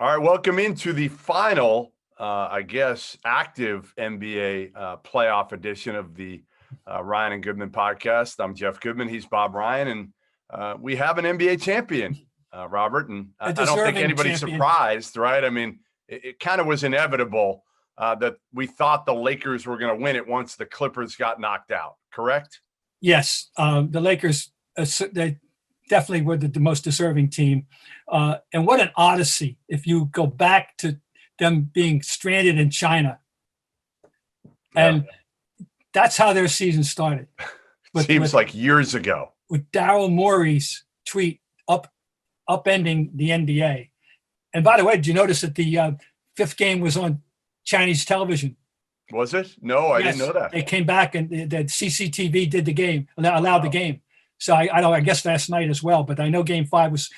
All right, welcome into the final, active NBA playoff edition of the Ryan and Goodman podcast. I'm Jeff Goodman. He's Bob Ryan, and we have an NBA champion, Robert. And I don't think anybody's surprised, right? I mean, it kind of was inevitable that we thought the Lakers were going to win it once the Clippers got knocked out, correct? Yes, the Lakers, they definitely were the most deserving team. And what an odyssey if you go back to them being stranded in China. And that's how their season started. Seems like years ago. With Daryl Morey's tweet upending the NBA. And by the way, did you notice that the fifth game was on Chinese television? Was it? No, I didn't know that. They came back and the CCTV did the game, allowed the game. So I guess last night as well, but I know Game 5 was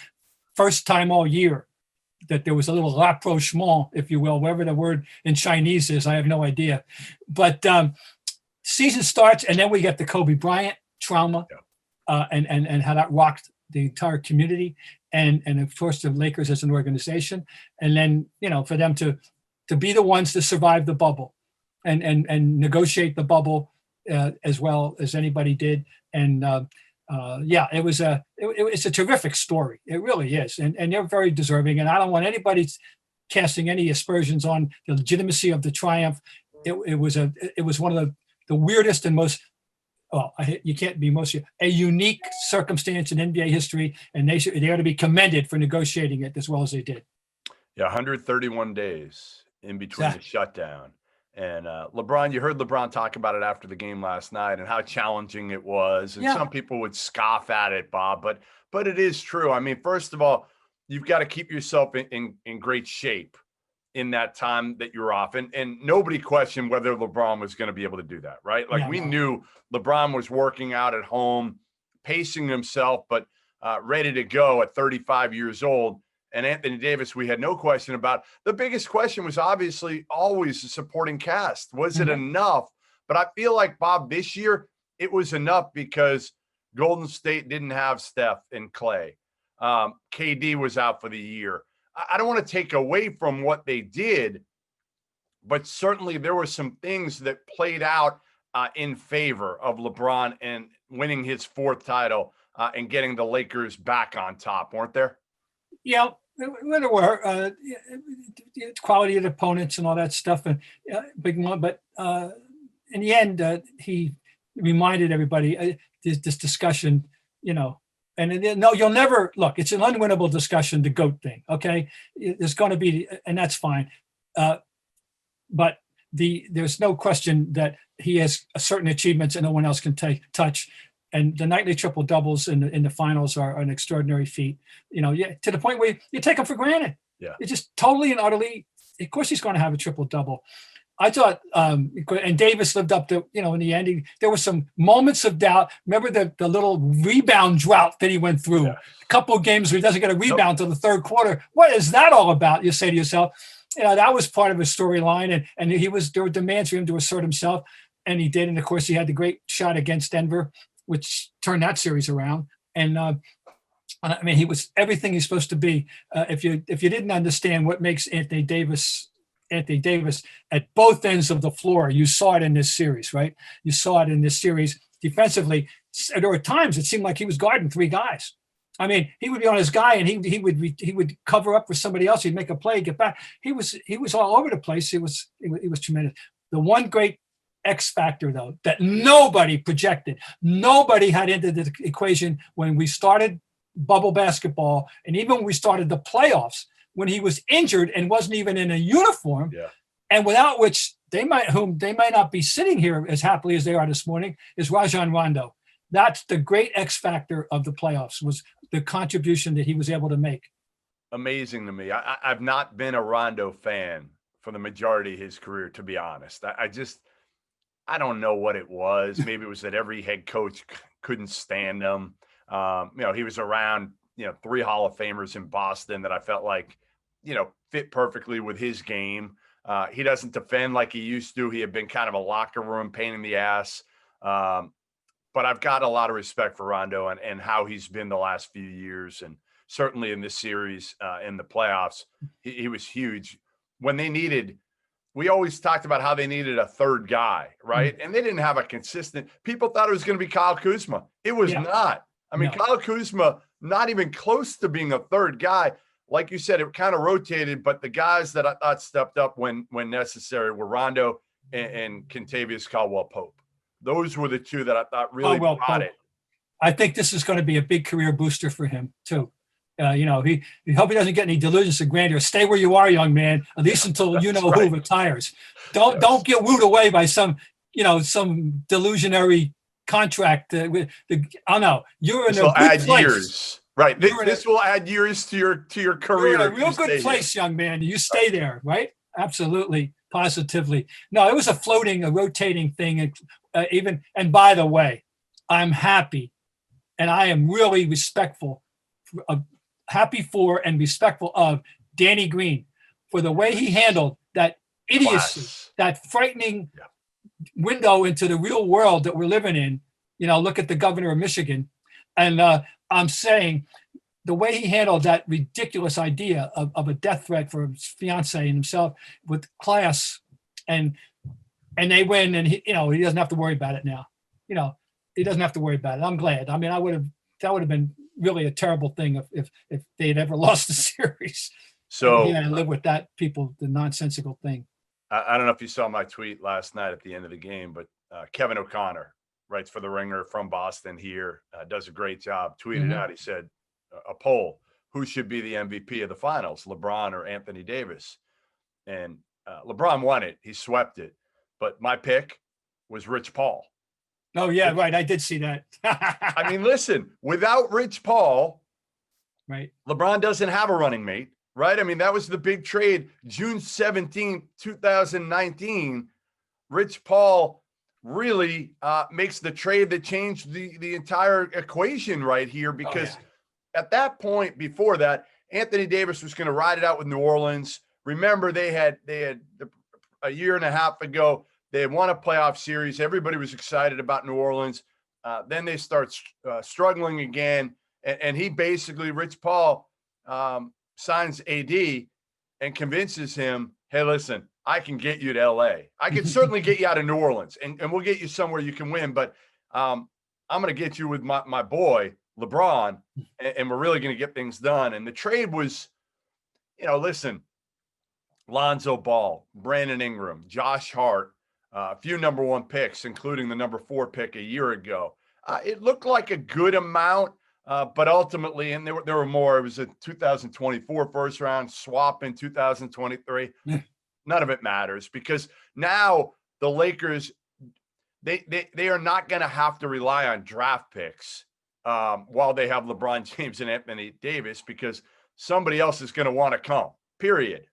first time all year that there was a little rapprochement, if you will, whatever the word in Chinese is. I have no idea. But season starts, and then we get the Kobe Bryant trauma and how that rocked the entire community, and of course the Lakers as an organization. And then, for them to be the ones to survive the bubble and negotiate the bubble as well as anybody did. And it's a terrific story. It really is. And they're very deserving. And I don't want anybody casting any aspersions on the legitimacy of the triumph. It was one of the weirdest and most, a unique circumstance in NBA history. And they ought to be commended for negotiating it as well as they did. Yeah, 131 days in between the shutdown. And LeBron, you heard LeBron talk about it after the game last night and how challenging it was. And some people would scoff at it, Bob, but it is true. I mean, first of all, you've got to keep yourself in great shape in that time that you're off. And nobody questioned whether LeBron was going to be able to do that, right? Like we knew LeBron was working out at home, pacing himself, but ready to go at 35 years old. And Anthony Davis, we had no question about. The biggest question was obviously always the supporting cast. Was it enough? But I feel like, Bob, this year it was enough because Golden State didn't have Steph and Clay. KD was out for the year. I don't want to take away from what they did, but certainly there were some things that played out in favor of LeBron and winning his fourth title and getting the Lakers back on top, weren't there? Yeah. There were quality of the opponents and all that stuff, and big one. But in the end, he reminded everybody this discussion, And no, you'll never look. It's an unwinnable discussion, the GOAT thing. Okay, there's going to be, and that's fine. But there's no question that he has certain achievements and no one else can touch. And the nightly triple doubles in the finals are an extraordinary feat. To the point where you take them for granted. Yeah, it's just totally and utterly. Of course, he's going to have a triple double. I thought, and Davis lived up to, in the end, there were some moments of doubt. Remember the little rebound drought that he went through. Yeah. A couple of games where he doesn't get a rebound till the third quarter. What is that all about? You say to yourself, that was part of his storyline, and there were demands for him to assert himself, and he did. And of course, he had the great shot against Denver, which turned that series around. And I mean, he was everything he's supposed to be. If you didn't understand what makes Anthony Davis at both ends of the floor, you saw it in this series, right? You saw it in this series defensively. There were times it seemed like he was guarding three guys. I mean, he would be on his guy, and he would cover up for somebody else. He'd make a play, get back. He was all over the place. He was tremendous. The one great X factor, though, that nobody projected, nobody had into the equation when we started bubble basketball, and even when we started the playoffs, when he was injured and wasn't even in a uniform, and without which they might not be sitting here as happily as they are this morning, is Rajon Rondo. That's the great X factor of the playoffs, was the contribution that he was able to make. Amazing to me. I've not been a Rondo fan for the majority of his career, to be honest. I don't know what it was. Maybe it was that every head coach couldn't stand him. He was around, three Hall of Famers in Boston that I felt like, fit perfectly with his game. He doesn't defend like he used to. He had been kind of a locker room pain in the ass. But I've got a lot of respect for Rondo and how he's been the last few years. And certainly in this series, in the playoffs. He was huge. When they needed, we always talked about how they needed a third guy, right? And they didn't have a consistent. People thought it was going to be Kyle Kuzma. It was not. I mean, Kyle Kuzma, not even close to being a third guy. Like you said, it kind of rotated, but the guys that I thought stepped up when necessary were Rondo and Kentavious Caldwell-Pope. Those were the two that I thought really brought it. I think this is going to be a big career booster for him too. He hope he doesn't get any delusions of grandeur. Stay where you are, young man, at least until who retires. Don't get wooed away by some delusionary contract. I don't know. You're in a good place. Years. Right. This will add years to your career. You're in a real good place, young man. You stay there, right? Absolutely, positively. No, it was a rotating thing. And by the way, I'm happy, and I am really happy for and respectful of Danny Green for the way he handled that idiocy, that frightening window into the real world that we're living in. Look at the governor of Michigan. And I'm saying the way he handled that ridiculous idea of a death threat for his fiance and himself with class, and they win, and he doesn't have to worry about it now. He doesn't have to worry about it. I'm glad. I mean, that would have been really a terrible thing if they had ever lost the series. So live with that, the nonsensical thing. I don't know if you saw my tweet last night at the end of the game, but Kevin O'Connor writes for The Ringer from Boston here, does a great job. Tweeted out, he said, a poll, who should be the MVP of the finals, LeBron or Anthony Davis? And LeBron won it. He swept it. But my pick was Rich Paul. Oh, yeah, right. I did see that. I mean, listen, without Rich Paul, right, LeBron doesn't have a running mate, right? I mean, that was the big trade. June 17, 2019, Rich Paul really makes the trade that changed the entire equation right here, because at that point, before that, Anthony Davis was going to ride it out with New Orleans. Remember, they had a year and a half ago, they had won a playoff series. Everybody was excited about New Orleans. Then they start struggling again. And he basically, Rich Paul, signs AD and convinces him, hey, listen, I can get you to L.A. I can certainly get you out of New Orleans, and we'll get you somewhere you can win. But I'm going to get you with my boy, LeBron, and we're really going to get things done. And the trade was, listen, Lonzo Ball, Brandon Ingram, Josh Hart, a few number 1 picks, including the number 4 pick a year ago. It looked like a good amount, but ultimately, and there were more. It was a 2024 first round swap in 2023. None of it matters, because now the Lakers, they are not going to have to rely on draft picks while they have LeBron James and Anthony Davis, because somebody else is going to want to come, period.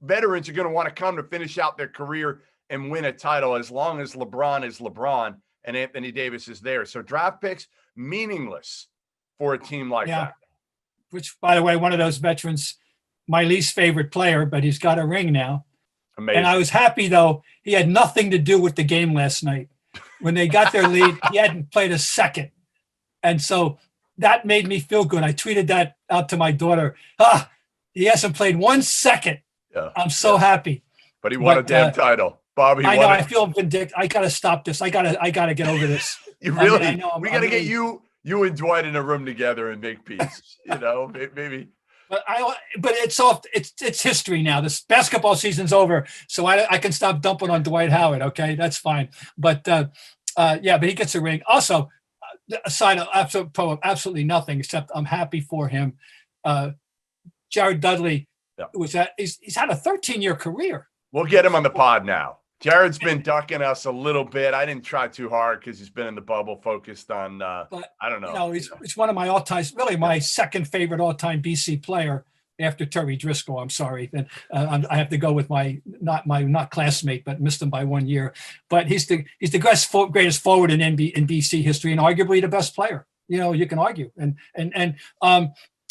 Veterans are going to want to come to finish out their career and win a title, as long as LeBron is LeBron and Anthony Davis is there. So draft picks, meaningless for a team like that. Which, by the way, one of those veterans, my least favorite player, but he's got a ring now. Amazing. And I was happy, though, he had nothing to do with the game last night. When they got their lead, he hadn't played a second. And so that made me feel good. I tweeted that out to my daughter. He hasn't played 1 second. Yeah. I'm so happy. But he won a damn title. Bobby, I know. I feel vindictive. I gotta stop this. I gotta get over this. You really? I know, we gotta get you and Dwight in a room together and make peace. Maybe. But it's history now. This basketball season's over, so I can stop dumping on Dwight Howard. Okay, that's fine. But but he gets a ring. Also, aside of absolutely nothing, except I'm happy for him. Jared Dudley he's had a 13-year career. We'll get him on the pod now. Jared's been ducking us a little bit. I didn't try too hard because he's been in the bubble, focused on, I don't know. It's one of my all-time, really my second favorite all-time BC player after Terry Driscoll. I'm sorry. And I have to go with not classmate, but missed him by 1 year. But he's the greatest forward in BC history, and arguably the best player. You can argue.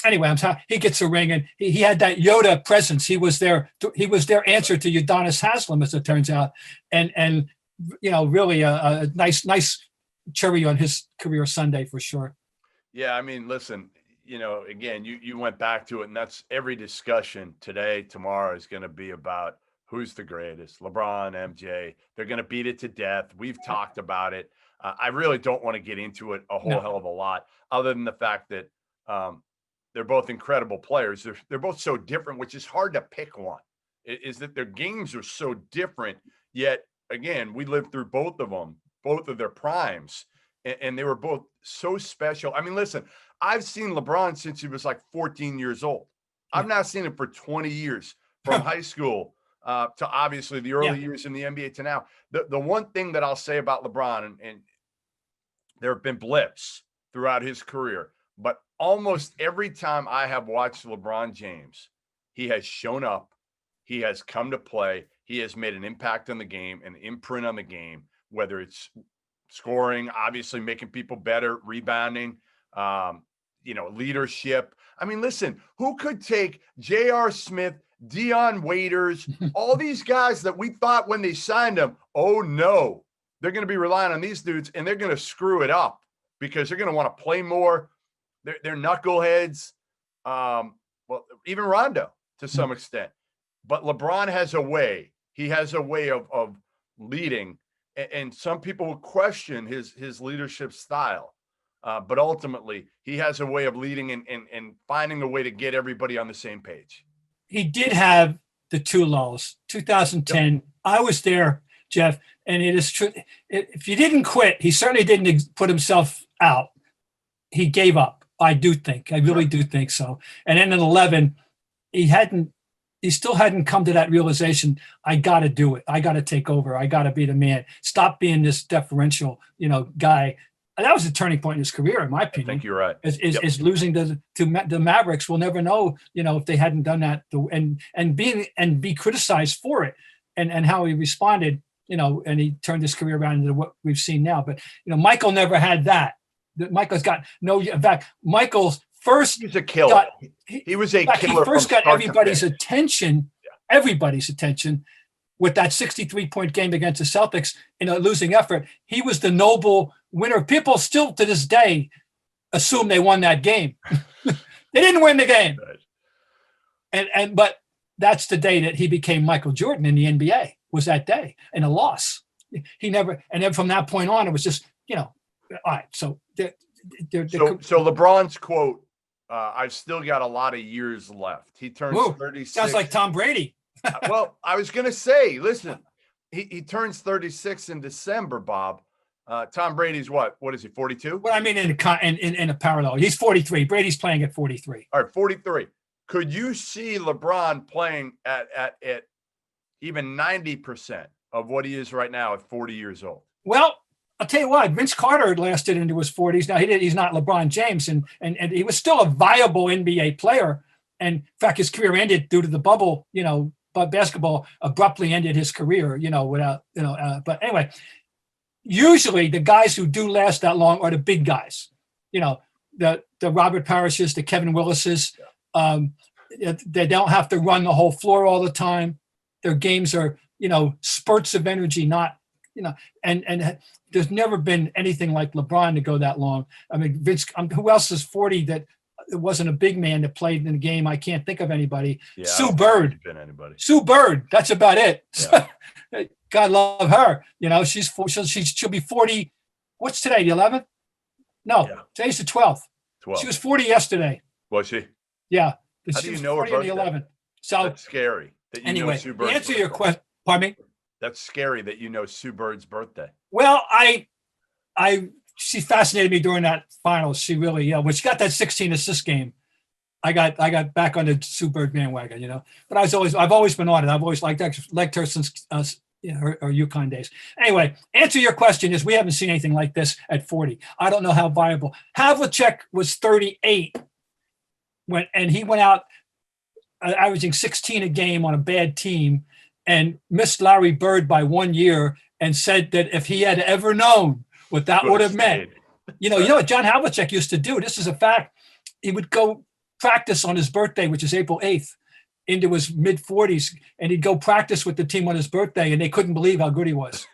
Anyway, he gets a ring, and he had that Yoda presence. He was their answer to Udonis Haslem, as it turns out, and really a nice cherry on his career Sunday for sure. Yeah, I mean, listen, again, you went back to it, and that's every discussion today, tomorrow is going to be about who's the greatest, LeBron, MJ. They're going to beat it to death. We've talked about it. I really don't want to get into it a whole hell of a lot, other than the fact that they're both incredible players. They're both so different, which is hard to pick one. Is that their games are so different, yet again, we lived through both of them, both of their primes, and they were both so special. I mean, listen, I've seen LeBron since he was like 14 years old. I've now seen him for 20 years, from high school to obviously the early years in the NBA to now. The one thing that I'll say about LeBron, and there have been blips throughout his career, but almost every time I have watched LeBron James, he has shown up. He has come to play. He has made an impact on the game, an imprint on the game, whether it's scoring, obviously making people better, rebounding, leadership. I mean, listen, who could take J.R. Smith, Dion Waiters, all these guys that we thought when they signed them, oh no, they're going to be relying on these dudes and they're going to screw it up because they're going to want to play more. They're knuckleheads. Even Rondo to some extent. But LeBron has a way. He has a way of leading, and some people will question his leadership style. But ultimately, he has a way of leading and finding a way to get everybody on the same page. He did have the two lulls. 2010, yep. I was there, Jeff, and it is true. If you didn't quit, he certainly didn't put himself out. He gave up. I really do think so. And then in 11, he still hadn't come to that realization. I got to do it. I got to take over. I got to be the man. Stop being this deferential, guy. And that was a turning point in his career, in my opinion. I think you're right. Is losing to the Mavericks. We'll never know, if they hadn't done that and be criticized for it and how he responded, and he turned his career around into what we've seen now. But, Michael never had that. Michael's got in fact, Michael's first, he was a killer. He was a killer. He first got everybody's attention, with that 63-point game against the Celtics in a losing effort. He was the noble winner. People still to this day assume they won that game. They didn't win the game. Right. But that's the day that he became Michael Jordan in the NBA, was that day, and a loss. He never, and then from that point on, it was just, all right. So so LeBron's quote, I've still got a lot of years left. He turns 36. Sounds like Tom Brady. Well, I was going to say, listen, he turns 36 in December, Bob. Tom Brady's what is he, 42? Well, I mean, in a parallel, he's 43. Brady's playing at 43. All right, 43. Could you see LeBron playing at even 90% of what he is right now at 40 years old? Well, I'll tell you what, Vince Carter lasted into his 40s. Now, he's not LeBron James, and he was still a viable NBA player. And in fact, his career ended due to the bubble, but basketball abruptly ended his career, without, but anyway, usually the guys who do last that long are the big guys, the Robert Parishes, the Kevin Willises. They don't have to run the whole floor all the time. Their games are, spurts of energy, not, and there's never been anything like LeBron to go that long. I mean, Vince, who else is 40 that it wasn't a big man that played in the game? I can't think of anybody. Yeah, Sue Bird. Sue Bird. That's about it. Yeah. God love her. She'll be 40. What's today? The 11th? No, today's the 12th. She was 40 yesterday. Was she? Yeah. How do you know her birthday? On the 11th. So that's scary. That you know Sue Bird's to answer birthday. Your question, pardon me. That's scary that you know Sue Bird's birthday. Well, she fascinated me during that finals. She really, when she got that 16 assist game, I got back on the Sue Bird bandwagon, But I've always been on it. I've always liked her since her UConn days. Anyway, answer your question is we haven't seen anything like this at 40. I don't know how viable. Havlicek was 38 and he went out averaging 16 a game on a bad team and missed Larry Bird by 1 year and said that if he had ever known what that would have meant, you know what John Havlicek used to do? This is a fact. He would go practice on his birthday, which is April 8th, into his mid-40s, and he'd go practice with the team on his birthday, and they couldn't believe how good he was.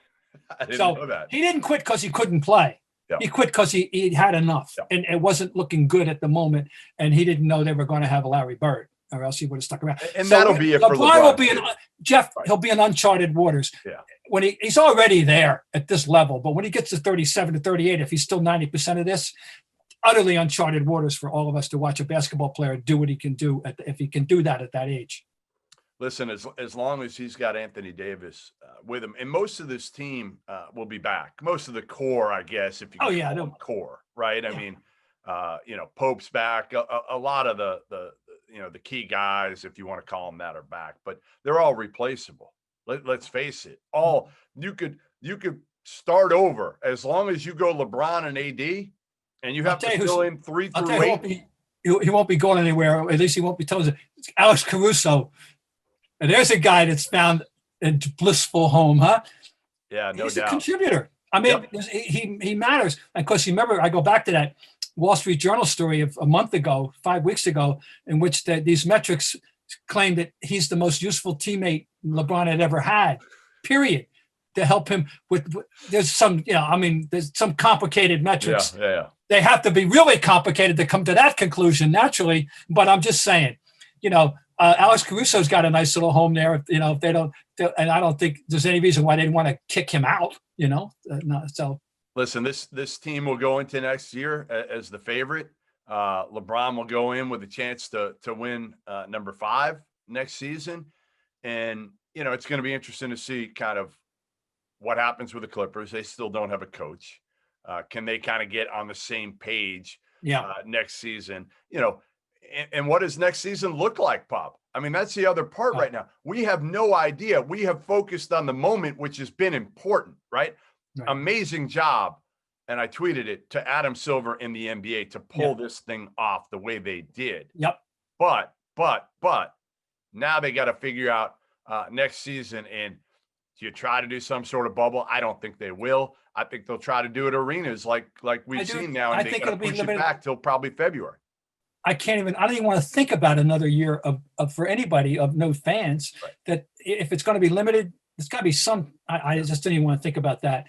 I didn't know that. He didn't quit because he couldn't play. He quit because he had enough, and it wasn't looking good at the moment, and he didn't know they were going to have Larry Bird, or else he would have stuck around. And so that'll be it for LeBron. Will be Jeff. Right. He'll be in uncharted waters. Yeah. When he's already there at this level, but when he gets to 37 to 38, if he's still 90% of this, utterly uncharted waters for all of us to watch a basketball player do what he can do if he can do that at that age. Listen, as long as he's got Anthony Davis with him, and most of this team will be back. Most of the core, I guess, if you can call them core, right? I mean, Pope's back. A lot of the key guys, if you want to call them that, are back, but they're all replaceable. Let's face it. All you could start over as long as you go LeBron and AD, and you have to fill in 3 through 8. He won't be going anywhere. At least he won't be told. Alex Caruso. And there's a guy that's found a blissful home, huh? Yeah, no doubt. He's a contributor. I mean, he matters. And of course, you remember, I go back to that Wall Street Journal story of a month ago, 5 weeks ago, in which these metrics claim that he's the most useful teammate LeBron had ever had, period, to help him with there's some, there's some complicated metrics. Yeah. They have to be really complicated to come to that conclusion naturally. But I'm just saying, Alex Caruso's got a nice little home there. If they don't, and I don't think there's any reason why they'd want to kick him out. So listen, this team will go into next year as the favorite. LeBron will go in with a chance to win number 5 next season, and it's going to be interesting to see kind of what happens with the Clippers. They still don't have a coach. Can they kind of get on the same page next season? And what does next season look like, Pop? I mean, that's the other part right now. We have no idea. We have focused on the moment, which has been important, right? Amazing job. And I tweeted it to Adam Silver in the NBA to pull this thing off the way they did. Yep. But now they got to figure out next season. And do you try to do some sort of bubble? I don't think they will. I think they'll try to do it arenas like we've seen now. And they're going to push it back till probably February. I don't even want to think about another year of for anybody of no fans, that if it's going to be limited, it's got to be some, I just didn't even want to think about that.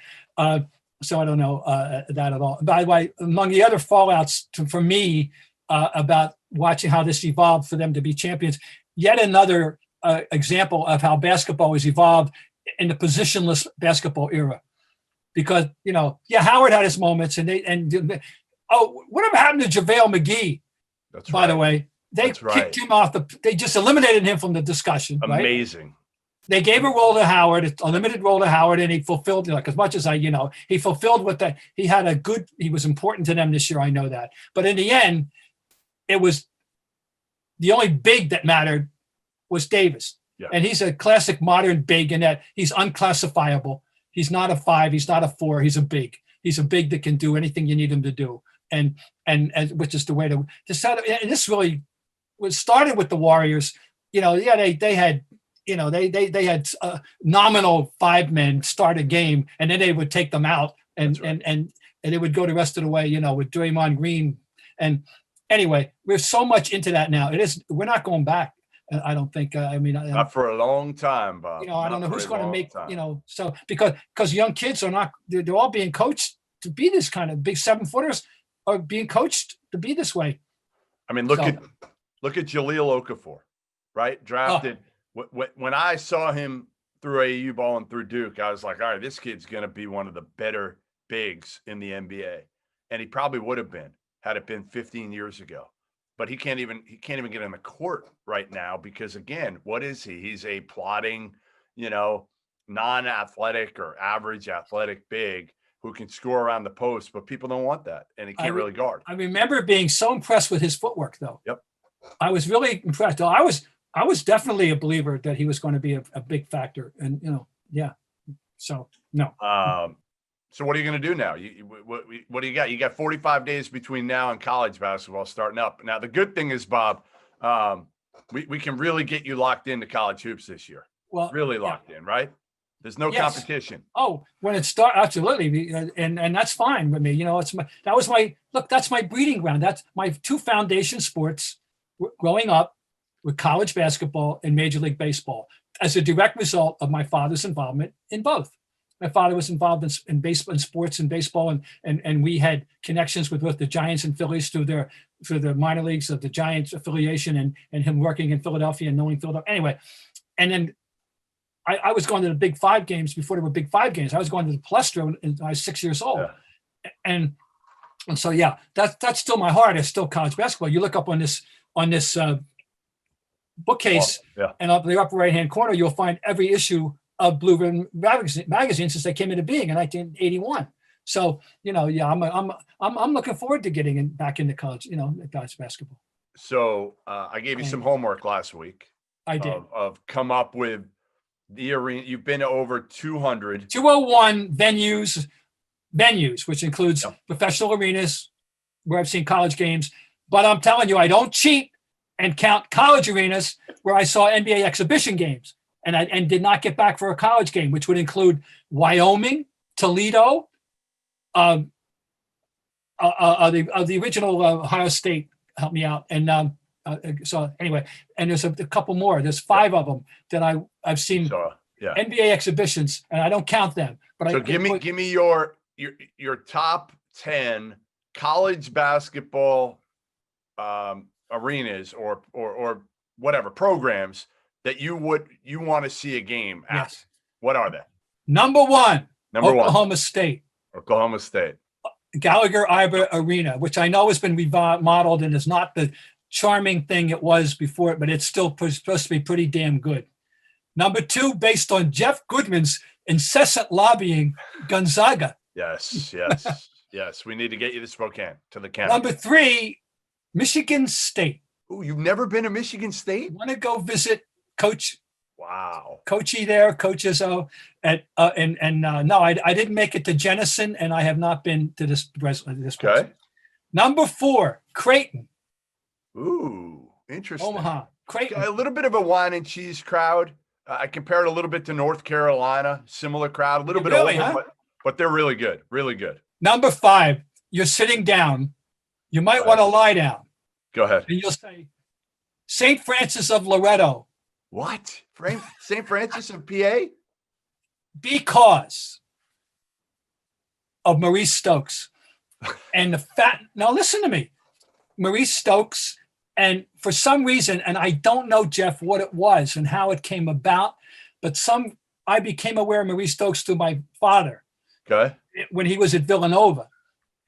So I don't know that at all. By the way, among the other fallouts for me about watching how this evolved for them to be champions, yet another example of how basketball has evolved in the positionless basketball era. Because, Howard had his moments whatever happened to JaVale McGee? That's By the way, they kicked him off they just eliminated him from the discussion. Amazing. Right? They gave a role to Howard, a limited role to Howard, and he fulfilled, as much as he fulfilled he was important to them this year. I know that. But in the end, it was the only big that mattered was Davis. Yeah. And he's a classic modern big in that he's unclassifiable. He's not a 5. He's not a 4. He's a big. He's a big that can do anything you need him to do. And which is the way to decide. And this really was started with the Warriors. They had nominal 5 men start a game, and then they would take them out, and they would go the rest of the way. With Draymond Green. And anyway, we're so much into that now. We're not going back. I don't think. Not for a long time, Bob. I don't know who's going to make. So because young kids are not. They're all being coached to be this kind of big 7-footers. Are being coached to be this way. I mean, look at Jahlil Okafor, right? Drafted. When I saw him through AAU ball and through Duke, I was like, all right, this kid's going to be one of the better bigs in the NBA, and he probably would have been had it been 15 years ago. But he can't even get in the court right now because, again, what is he? He's a plodding, non-athletic or average athletic big who can score around the post, but people don't want that, and he can't really guard. I remember being so impressed with his footwork, though. Yep. I was really impressed. I was definitely a believer that he was going to be a big factor, and So no. So what are you going to do now? What do you got? You got 45 days between now and college basketball starting up. Now the good thing is, Bob, we can really get you locked into college hoops this year. Well, really locked in, right? There's no competition. Oh, when it starts, absolutely, and that's fine with me. That's my breeding ground. That's my 2 foundation sports growing up with college basketball and Major League Baseball as a direct result of my father's involvement in both. My father was involved in baseball, in sports and baseball, and we had connections with both the Giants and Phillies through the minor leagues of the Giants affiliation, and him working in Philadelphia and knowing Philadelphia. Anyway, and then I was going to the Big Five games before there were Big Five games. I was going to the Palestra when I was 6 years old, and so yeah, that's still my heart. It's still college basketball. You look up on this bookcase, and up in the upper right hand corner, you'll find every issue of Blue Ribbon magazine since they came into being in 1981. So I'm looking forward to getting back into college, college basketball. So I gave you some homework last week. I did. Of come up with the arena. You've been to over 201 venues, which includes professional arenas where I've seen college games. But I'm telling you, I don't cheat and count college arenas where I saw NBA exhibition games and did not get back for a college game, which would include Wyoming, Toledo, the original Ohio State. Help me out. And so anyway, and there's a couple more. There's 5 of them that I've seen NBA exhibitions, and I don't count them. But so give me your top 10 college basketball arenas or whatever programs that you want to see a game at. Yes. What are they? Number one, Oklahoma State. Oklahoma State. Gallagher-Iba Arena, which I know has been remodeled and is not the charming thing it was before, but it's still supposed to be pretty damn good. Number 2, based on Jeff Goodman's incessant lobbying, Gonzaga. Yes. We need to get you to Spokane, to the county. Number 3, Michigan State. Oh, you've never been to Michigan State? Want to go visit Coach? Wow. Coachy there, Coach Izzo. No, I didn't make it to Jenison, and I have not been to this Okay. place. Number 4, Creighton. Ooh, interesting. Omaha, Creighton. A little bit of a wine and cheese crowd. I compared a little bit to North Carolina, similar crowd, a little bit older, huh? but they're really good, really good. Number 5, you're sitting down. You might want to lie down. Go ahead. And you'll say, St. Francis of Loretto. What? St. Francis of PA? Because of Maurice Stokes. And now listen to me. Maurice Stokes, and for some reason, and I don't know, Jeff, what it was and how it came about, but I became aware of Maurice Stokes through my father. Okay. When he was at Villanova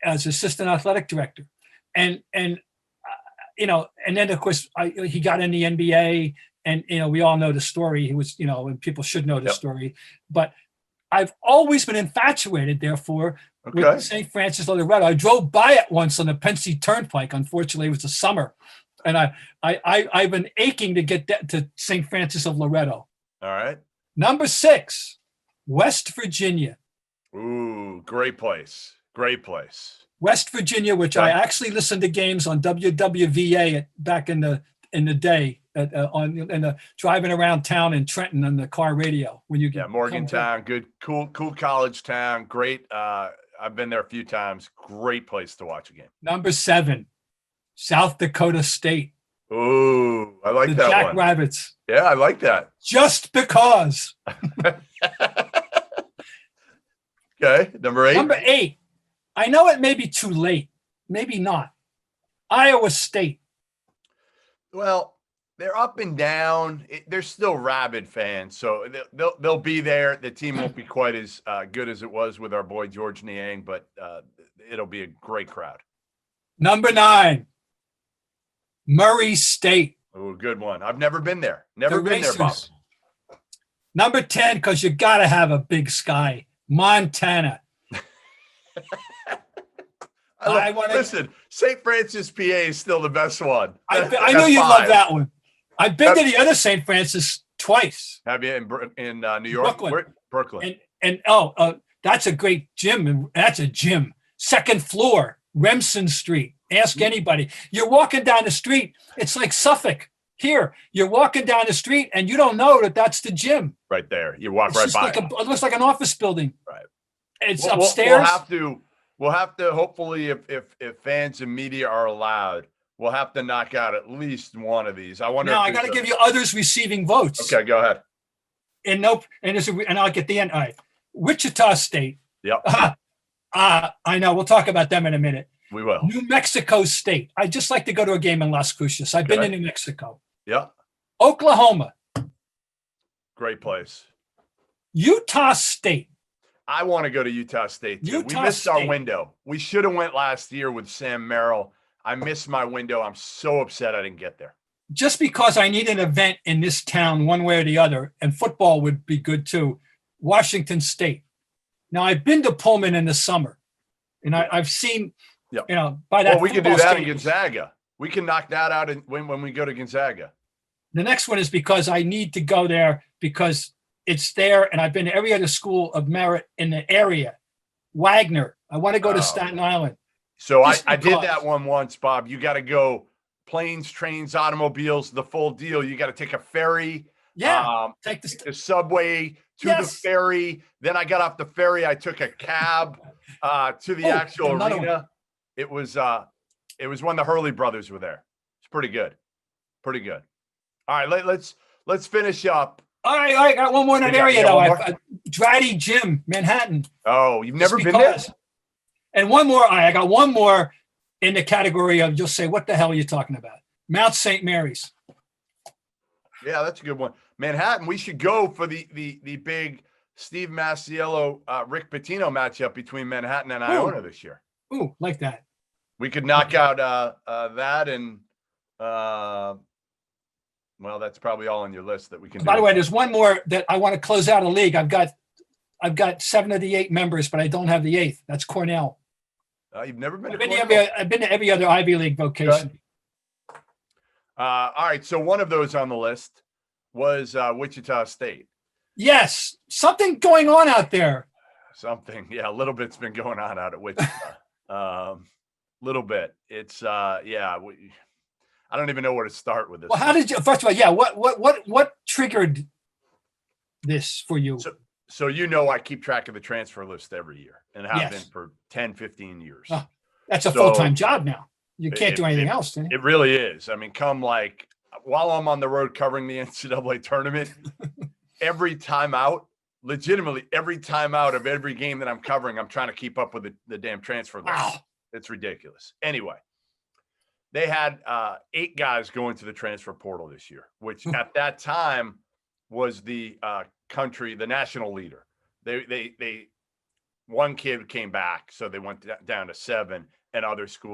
as assistant athletic director. And then of course he got in the NBA, and we all know the story. He was, and people should know the story, but I've always been infatuated, therefore, with St. Francis of Loretto. I drove by it once on the Pennsy Turnpike. Unfortunately, it was the summer, and I've been aching to get to St. Francis of Loretto. All right. Number 6, West Virginia. Ooh, great place. Great place. West Virginia, which I actually listened to games on WWVA back in the day, driving around town in Trenton on the car radio when you get Morgantown, good, cool college town. Great. I've been there a few times. Great place to watch a game. Number 7, South Dakota State. Ooh, I like that Jack one. Rabbits. Yeah, I like that. Just because. Okay, number 8. Number 8. I know it may be too late. Maybe not. Iowa State. Well, they're up and down. They're still rabid fans, so they'll be there. The team won't be quite as good as it was with our boy George Niang, but it'll be a great crowd. Number 9, Murray State. Oh, good one. I've never been there. Never been there, Bob. Number 10, because you got to have a big sky, Montana. Listen, St. Francis, PA is still the best one. I know you love that one. I've been to the other St. Francis twice. Have you in New York? Brooklyn. And that's a great gym. That's a gym. 2nd floor, Remsen Street. Ask anybody. You're walking down the street. It's like Suffolk. Here, you're walking down the street and you don't know that that's the gym. Right there. You walk right by. It looks like an office building. Right. It's upstairs. We'll have to hopefully, if fans and media are allowed, we'll have to knock out at least one of these. I wonder. Now I got to give you others receiving votes. Okay, go ahead. And I'll get the end. All right. Wichita State. Yep. I know. We'll talk about them in a minute. We will. New Mexico State. I just like to go to a game in Las Cruces. I've been in New Mexico. Yeah. Oklahoma. Great place. Utah State. I want to go to Utah State too. Utah We missed our State. window. We should have went last year with Sam Merrill. I missed my window. I'm so upset I didn't get there. Just because I need an event in this town one way or the other, and football would be good too, Washington State. Now, I've been to Pullman in the summer, and I've seen, Yep. by that. Well, we can do that stadium. in Gonzaga. We can knock that out when we go to Gonzaga. The next one is because I need to go there because it's there, and I've been to every other school of merit in the area. Wagner. I want to go to Staten Island. So I did that one once, Bob. You got to go planes, trains, automobiles, the full deal. You got to take a ferry. Yeah. Take the subway to the ferry. Then I got off the ferry. I took a cab to the actual arena. One. It was when the Hurley brothers were there. It's pretty good. Pretty good. All right, let's finish up. All right, I got one more in that area though. Dratty Gym, Manhattan. Oh, you've never been there? And one more. I got one more in the category of you'll say, what the hell are you talking about? Mount St. Mary's. Yeah, that's a good one. Manhattan, we should go for the big Steve Masiello, Rick Pitino matchup between Manhattan and Iona this year. Ooh, like that. We could knock out that and well, that's probably all on your list that we can do. By the way, there's one more that I want to close out a league. I've got 7 of the 8 members, but I don't have the 8th. That's Cornell. You've never been to Cornell? I've been to every other Ivy League vocation. All right. So one of those on the list was Wichita State. Yes. Something going on out there. Something. Yeah. A little bit's been going on out at Wichita. Little bit. It's I don't even know where to start with this. Well, how did you, first of all, what triggered this for you? So I keep track of the transfer list every year and have been for 10, 15 years. That's a full-time job now. You can't do anything else. It really is. I mean, while I'm on the road covering the NCAA tournament, every time out, legitimately every time out of every game that I'm covering, I'm trying to keep up with the damn transfer list. Wow. It's ridiculous. Anyway, they had 8 guys going to the transfer portal this year, which at that time was the national leader. They one kid came back, so they went down to 7, and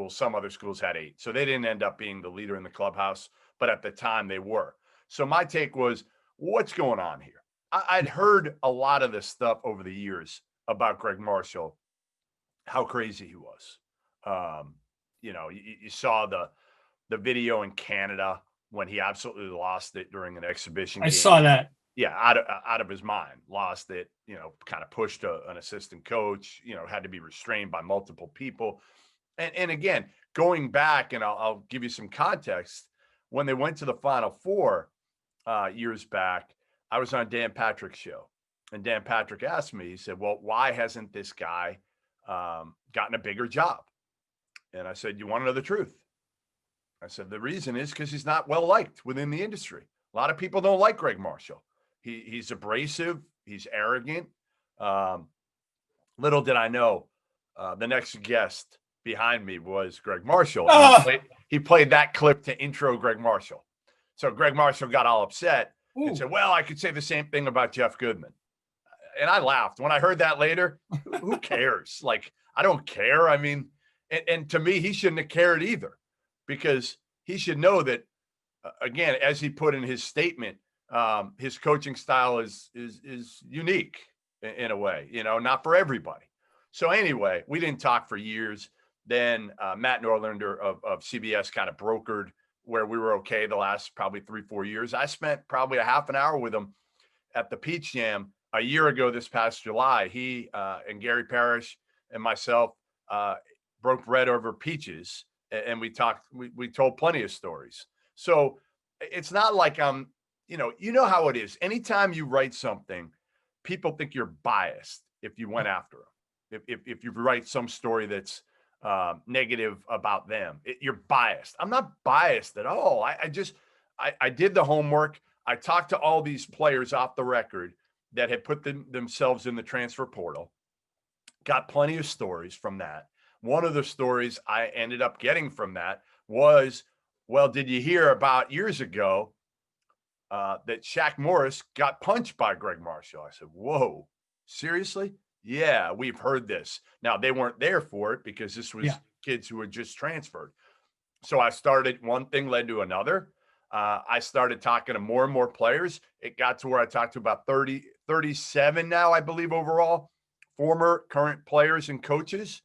some other schools had 8. So they didn't end up being the leader in the clubhouse, but at the time they were. So my take was, what's going on here? I'd heard a lot of this stuff over the years about Gregg Marshall, how crazy he was. You saw the video in Canada when he absolutely lost it during an exhibition game. I saw that. Yeah, out of his mind, lost it, kind of pushed an assistant coach, had to be restrained by multiple people. And again, going back, and I'll give you some context, when they went to the Final Four years back, I was on Dan Patrick's show, and Dan Patrick asked me, he said, well, why hasn't this guy gotten a bigger job? And I said, you want to know the truth? I said, the reason is because he's not well liked within the industry. A lot of people don't like Gregg Marshall. He's abrasive. He's arrogant. Little did I know, the next guest behind me was Gregg Marshall. He played that clip to intro Gregg Marshall. So Gregg Marshall got all upset and said, well, I could say the same thing about Jeff Goodman. And I laughed. When I heard that later, who cares? I don't care. I mean, and to me, he shouldn't have cared either, because he should know that, again, as he put in his statement, his coaching style is unique in a way, not for everybody. So anyway, we didn't talk for years. Then Matt Norlander of CBS kind of brokered where we were okay the last probably 3-4 years. I spent probably a half an hour with him at the Peach Jam a year ago this past July. He and Gary Parrish and myself broke bread over peaches, and we talked. We told plenty of stories. So it's not like I'm, you know how it is. Anytime you write something, people think you're biased if you went after them. If you write some story that's negative about them, you're biased. I'm not biased at all. I did the homework. I talked to all these players off the record that had put themselves in the transfer portal. Got plenty of stories from that. One of the stories I ended up getting from that was, well, did you hear about years ago that Shaq Morris got punched by Gregg Marshall? I said, whoa, seriously? Yeah, we've heard this. Now, they weren't there for it because this was kids who had just transferred. So I started, one thing led to another. I started talking to more and more players. It got to where I talked to about 37 now, I believe, overall, former, current players and coaches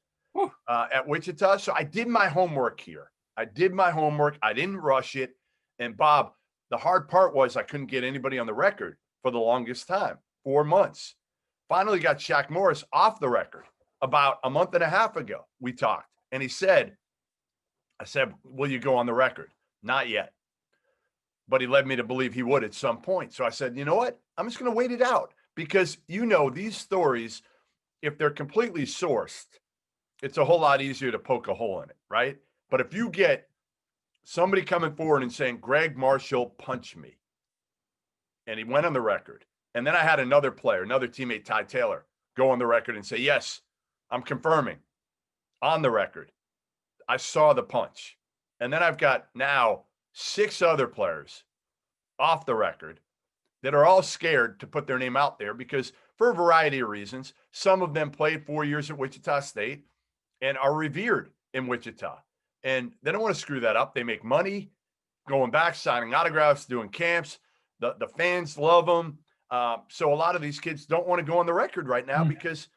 at Wichita. So I did my homework here. I didn't rush it. And Bob, the hard part was I couldn't get anybody on the record for the longest time, 4 months. Finally got Shaq Morris off the record about a month and a half ago. We talked, and he said, I said, will you go on the record? Not yet. But he led me to believe he would at some point. So I said, you know what? I'm just going to wait it out because, these stories, if they're completely sourced, it's a whole lot easier to poke a hole in it, right? But if you get somebody coming forward and saying, Gregg Marshall punched me, and he went on the record, and then I had another player, another teammate, Ty Taylor, go on the record and say, yes, I'm confirming on the record, I saw the punch. And then I've got now 6 other players off the record that are all scared to put their name out there because for a variety of reasons, some of them played 4 years at Wichita State and are revered in Wichita. And they don't want to screw that up. They make money going back, signing autographs, doing camps. The fans love them. So a lot of these kids don't want to go on the record right now because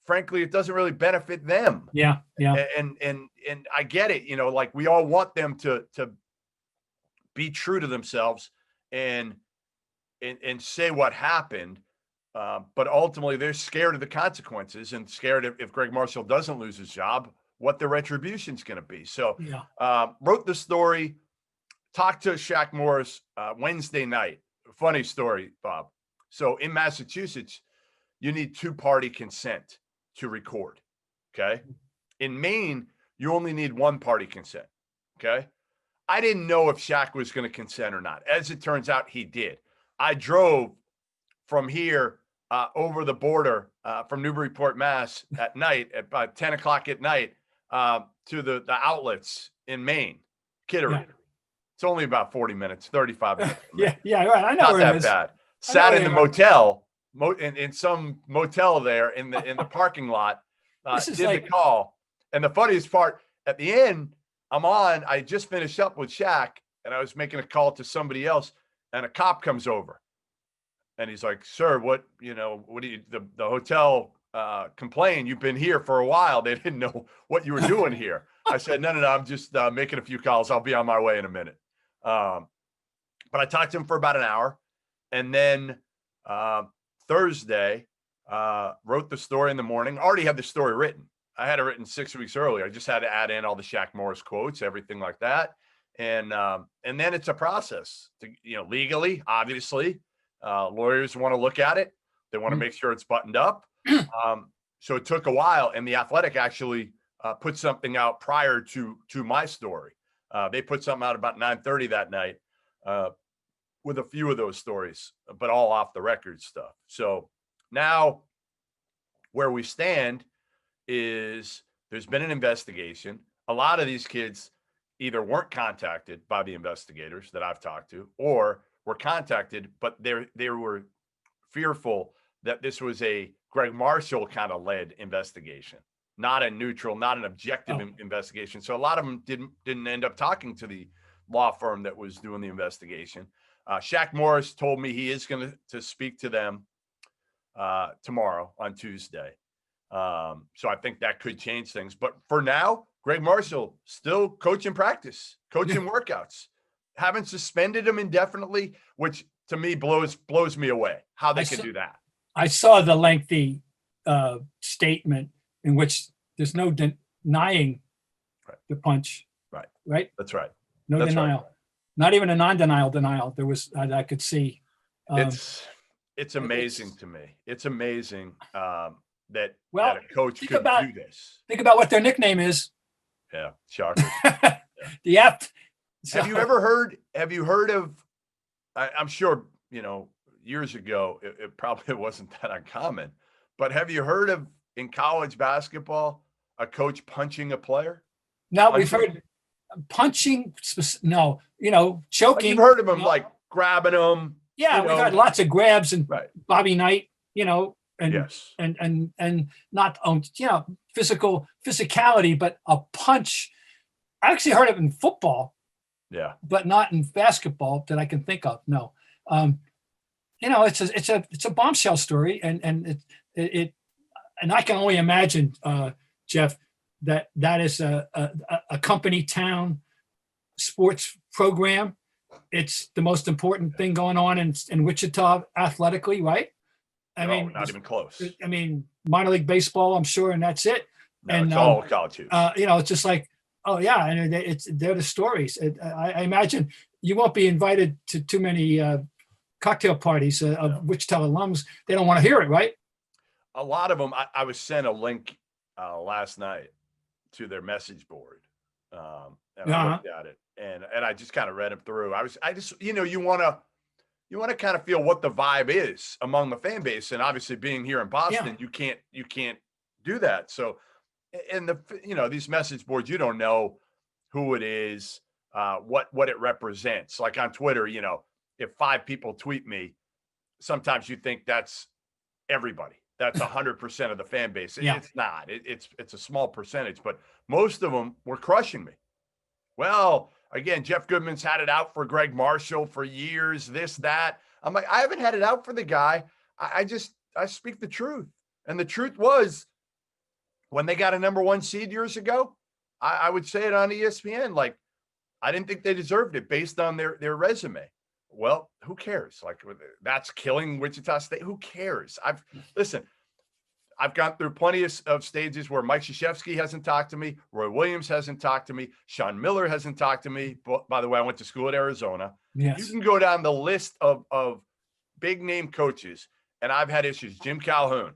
frankly, it doesn't really benefit them. Yeah. And I get it, like we all want them to be true to themselves and say what happened. But ultimately they're scared of the consequences and scared if Gregg Marshall doesn't lose his job, what the retribution is going to be. So wrote the story, talked to Shaq Morris Wednesday night. Funny story, Bob. So in Massachusetts, you need 2-party consent to record. Okay. In Maine, you only need 1-party consent. Okay. I didn't know if Shaq was going to consent or not. As it turns out, he did. I drove from here over the border from Newburyport, Mass at night at about 10 o'clock at night to the outlets in Maine, Kittery. Yeah. It's only about 40 minutes, 35 minutes. Yeah, right. I know not where that it is. bad. Sat in the motel, in some motel there in the parking lot, did the call. And the funniest part, at the end, I just finished up with Shaq, and I was making a call to somebody else, and a cop comes over. And he's like, sir, what do you, the hotel complained, you've been here for a while. They didn't know what you were doing here. I said, no, I'm just making a few calls. I'll be on my way in a minute. But I talked to him for about an hour. And then Thursday, wrote the story in the morning. Already had the story written. I had it written 6 weeks earlier. I just had to add in all the Shaq Morris quotes, everything like that. And then it's a process to, legally, obviously, lawyers want to look at it. They want to make sure it's buttoned up. So it took a while, and The Athletic actually put something out prior to my story. They put something out about 9:30 that night with a few of those stories, but all off the record stuff. So now where we stand is there's been an investigation. A lot of these kids either weren't contacted by the investigators that I've talked to, or were contacted, but they were fearful that this was a Gregg Marshall kind of led investigation, not a neutral, not an objective investigation. So a lot of them didn't end up talking to the law firm that was doing the investigation. Shaq Morris told me he is going to speak to them tomorrow on Tuesday. So I think that could change things. But for now, Gregg Marshall still coaching practice, coaching workouts, haven't suspended him indefinitely, which to me blows me away how they can do that. I saw the lengthy statement in which there's no denying the punch. Right. That's right. No denial. Right. Not even a non-denial denial. There was I could see. It's amazing to me. It's amazing that a coach could do this. Think about what their nickname is. Yeah, shocker. The F. Have you heard of? I'm sure years ago, it probably wasn't that uncommon. But have you heard of, in college basketball, a coach punching a player? Now we've heard punching. No, choking. You've heard of them like grabbing them. Yeah, we've had lots of grabs and right. Bobby Knight, and yes. and not physicality, but a punch. I actually heard of it in football. Yeah, but not in basketball that I can think of. No, it's a bombshell story, and it and I can only imagine, Jeff, that is a company town sports program. It's the most important thing going on in Wichita athletically, right? I mean, not even close. I mean, minor league baseball, I'm sure, and that's it. No, and it's all college hoops. It's just like, oh yeah, and they're the stories. I imagine you won't be invited to too many cocktail parties of Wichita alums. They don't want to hear it, right? A lot of them. I was sent a link last night to their message board, and I looked at it, and I just kind of read them through. I just you want to kind of feel what the vibe is among the fan base, and obviously being here in Boston, you can't do that. So, in these message boards, you don't know who it is, what it represents. Like on Twitter, if 5 people tweet me, sometimes you think that's everybody. That's 100% of the fan base. Yeah. It's not. It's a small percentage, but most of them were crushing me. Well, again, Jeff Goodman's had it out for Gregg Marshall for years, this, that. I'm like, I haven't had it out for the guy. I speak the truth. And the truth was, when they got a number 1 seed years ago, I would say it on ESPN, like, I didn't think they deserved it based on their resume. Well, who cares? Like, that's killing Wichita State. Who cares? I've gone through plenty of stages where Mike Krzyzewski hasn't talked to me. Roy Williams hasn't talked to me. Sean Miller hasn't talked to me. By the way, I went to school at Arizona. Yes. You can go down the list of big name coaches, and I've had issues. Jim Calhoun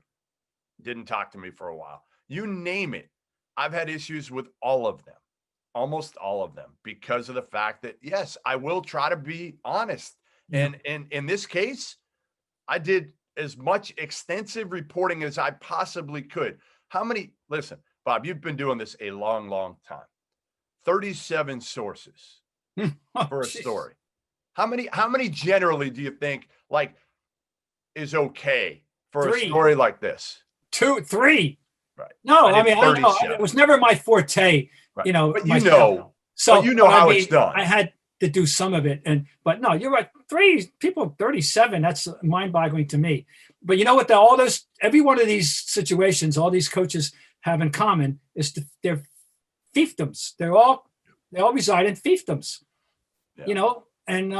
didn't talk to me for a while. You name it. I've had issues with all of them, almost all of them, because of the fact that, yes, I will try to be honest. Yeah. And in this case, I did as much extensive reporting as I possibly could. Listen, Bob, you've been doing this a long, long time. 37 sources for a story. How many generally do you think is okay for 3. a story like this? 2, 3. Right. No, I know it was never my forte, right. But so how it's done. I had to do some of it, but no, you're right. 3 people, 37. That's mind-boggling to me. But you know what? Every one of these situations, all these coaches have in common is they're fiefdoms. They all reside in fiefdoms. Yeah. And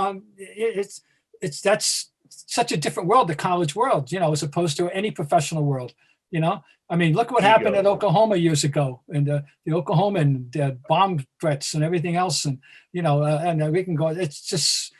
that's such a different world, the college world, as opposed to any professional world. I mean, look what happened at Oklahoma years ago, and the Oklahoma and bomb threats and everything else, and and we can go. It's just,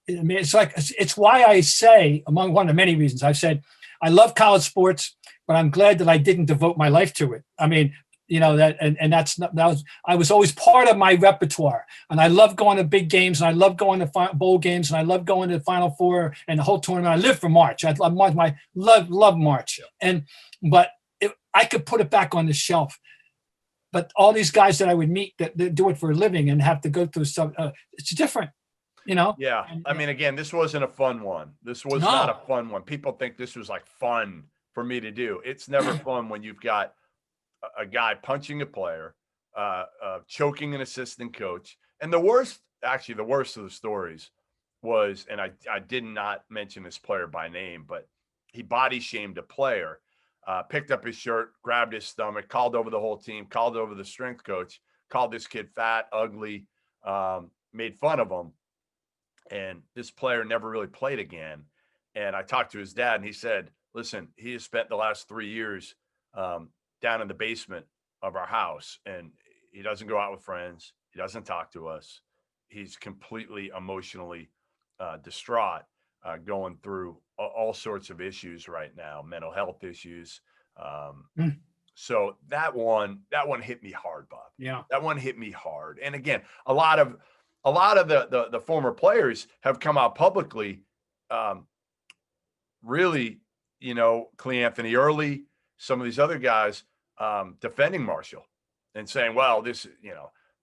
I mean, it's why I say, among one of many reasons, I've said I love college sports, but I'm glad that I didn't devote my life to it. I mean, I was always part of my repertoire, and I love going to big games, and I love going to bowl games, and I love going to the Final Four and the whole tournament. I live for March. I love March, but I could put it back on the shelf. But all these guys that I would meet that do it for a living and have to go through stuff, it's different, Yeah, I mean, again, this wasn't a fun one. This was not a fun one. People think this was like fun for me to do. It's never fun when you've got a guy punching a player, choking an assistant coach. And the worst of the stories was, and I did not mention this player by name, but he body shamed a player, picked up his shirt, grabbed his stomach, called over the whole team, called over the strength coach, called this kid fat, ugly, made fun of him. And this player never really played again. And I talked to his dad, and he said, listen, he has spent the last 3 years down in the basement of our house, and he doesn't go out with friends. He doesn't talk to us. He's completely emotionally distraught, going through all sorts of issues right now, mental health issues. So that one hit me hard, Bob. Yeah, that one hit me hard. And again, a lot of the former players have come out publicly really, Clee Anthony Early, some of these other guys defending Marshall and saying, well, this,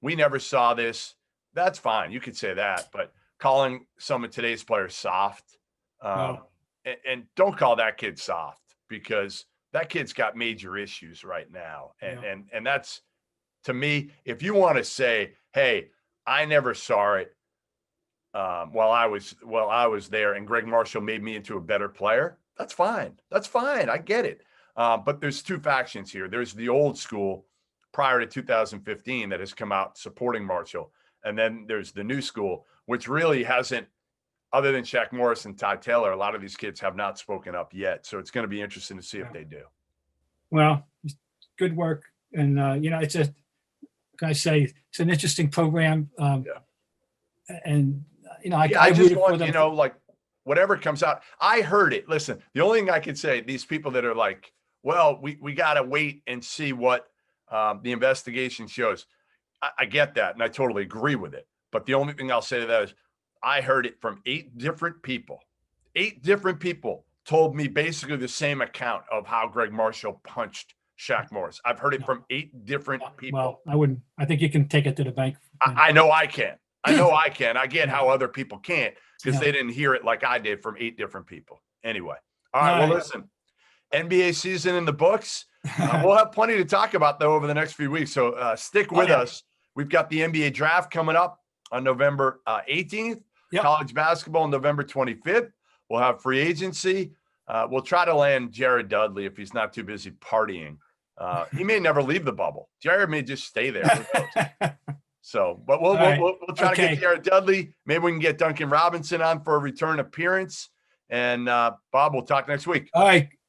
we never saw this. That's fine. You could say that, but calling some of today's players soft, and don't call that kid soft, because that kid's got major issues right now. And that's, to me, if you want to say, hey, I never saw it while I was there and Gregg Marshall made me into a better player, that's fine. That's fine. I get it. But there's two factions here. There's the old school prior to 2015 that has come out supporting Marshall. And then there's the new school, which really hasn't, other than Shaq Morris and Ty Taylor, a lot of these kids have not spoken up yet. So it's going to be interesting to see if they do. Well, good work. And, it's it's an interesting program. And, I just want, like, whatever comes out. I heard it. Listen, the only thing I can say, these people that are like, well, we got to wait and see what the investigation shows. I get that, and I totally agree with it. But the only thing I'll say to that is I heard it from 8 different people. 8 different people told me basically the same account of how Gregg Marshall punched Shaq Morris. I've heard it from 8 different people. Well, I think you can take it to the bank. I know I can. I get how other people can't, because they didn't hear it like I did from 8 different people. Anyway. All right. Well, listen, NBA season in the books. We'll have plenty to talk about, though, over the next few weeks. So stick with us. We've got the NBA draft coming up on November 18th, college basketball on November 25th. We'll have free agency. We'll try to land Jared Dudley if he's not too busy partying. He may never leave the bubble. Jared may just stay there. So, but we'll try to get Jared Dudley. Maybe we can get Duncan Robinson on for a return appearance. And Bob, we'll talk next week. All right.